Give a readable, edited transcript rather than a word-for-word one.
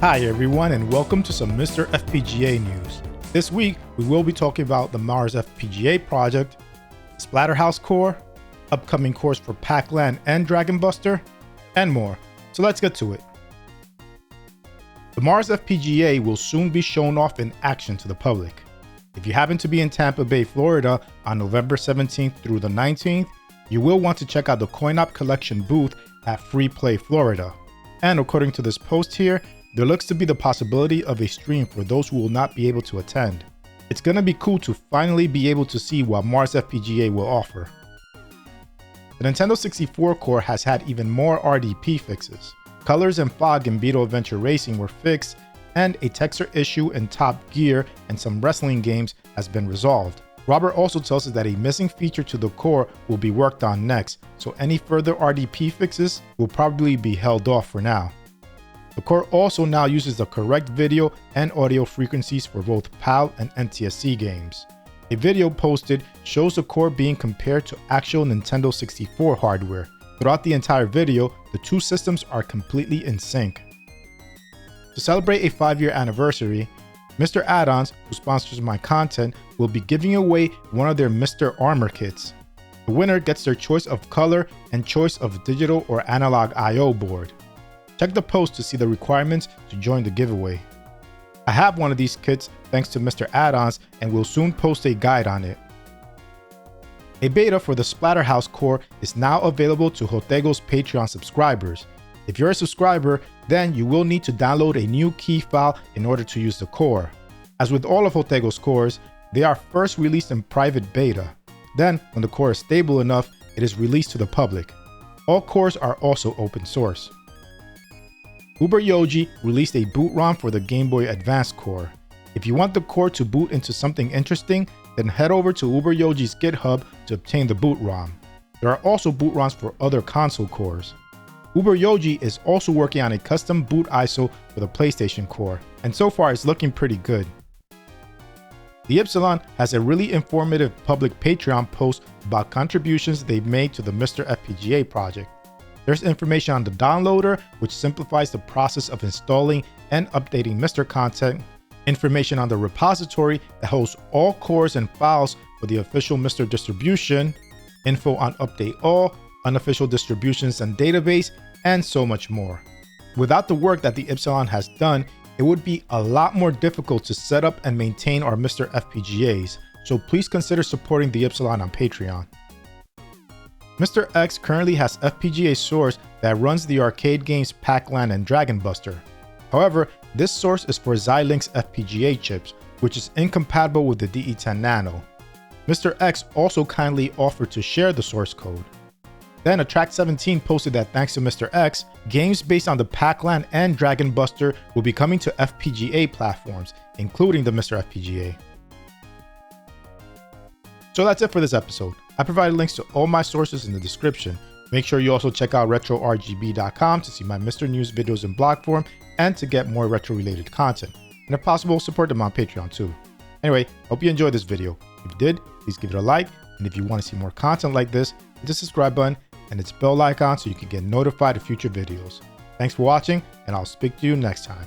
Hi everyone, and welcome to some MiSTer FPGA news. This week, we will be talking about the MARSFPGA project, Splatterhouse core, upcoming cores for Pac-Land and Dragon Buster, and more. So let's get to it. The MARSFPGA will soon be shown off in action to the public. If you happen to be in Tampa Bay, Florida on November 17th through the 19th, you will want to check out the CoinOp Collection booth at Free Play Florida. And according to this post here, there looks to be the possibility of a stream for those who will not be able to attend. It's gonna be cool to finally be able to see what MARSFPGA will offer. The Nintendo 64 core has had even more RDP fixes. Colors and fog in Beetle Adventure Racing were fixed, and a texture issue in Top Gear and some wrestling games has been resolved. Robert also tells us that a missing feature to the core will be worked on next, so any further RDP fixes will probably be held off for now. The core also now uses the correct video and audio frequencies for both PAL and NTSC games. A video posted shows the core being compared to actual Nintendo 64 hardware. Throughout the entire video, the two systems are completely in sync. To celebrate a 5-year anniversary, MiSTerAddons, who sponsors my content, will be giving away one of their MiSTer Armor kits. The winner gets their choice of color and choice of digital or analog I/O board. Check the post to see the requirements to join the giveaway. I have one of these kits thanks to MiSTerAddons and will soon post a guide on it. A beta for the Splatterhouse core is now available to Jotego's Patreon subscribers. If you're a subscriber, then you will need to download a new key file in order to use the core. As with all of Jotego's cores, they are first released in private beta. Then, when the core is stable enough, it is released to the public. All cores are also open source. Uberyogi released a boot ROM for the Gameboy Advance core. If you want the core to boot into something interesting, then head over to Uberyogi's GitHub to obtain the boot ROM. There are also boot ROMs for other console cores. Uberyogi is also working on a custom boot ISO for the PlayStation core, and so far it's looking pretty good. The Ypsilon has a really informative public Patreon post about contributions they've made to the MiSTer FPGA project. There's information on the downloader, which simplifies the process of installing and updating MiSTer content, information on the repository that hosts all cores and files for the official MiSTer distribution, info on Update All, unofficial distributions and database, and so much more. Without the work that the Ypsilon has done, it would be a lot more difficult to set up and maintain our MiSTer FPGAs, so please consider supporting the Ypsilon on Patreon. Mr. X currently has FPGA source that runs the arcade games Pac-Land and Dragon Buster. However, this source is for Xilinx FPGA chips, which is incompatible with the DE10 Nano. Mr. X also kindly offered to share the source code. Then Attract17 posted that thanks to Mr. X, games based on the Pac-Land and Dragon Buster will be coming to FPGA platforms, including the MiSTer FPGA. So that's it for this episode. I provided links to all my sources in the description. Make sure you also check out RetroRGB.com to see my MiSTer news videos in blog form and to get more retro related content. And if possible, support them on Patreon too. Anyway, hope you enjoyed this video. If you did, please give it a like. And if you want to see more content like this, hit the subscribe button and its bell icon so you can get notified of future videos. Thanks for watching, and I'll speak to you next time.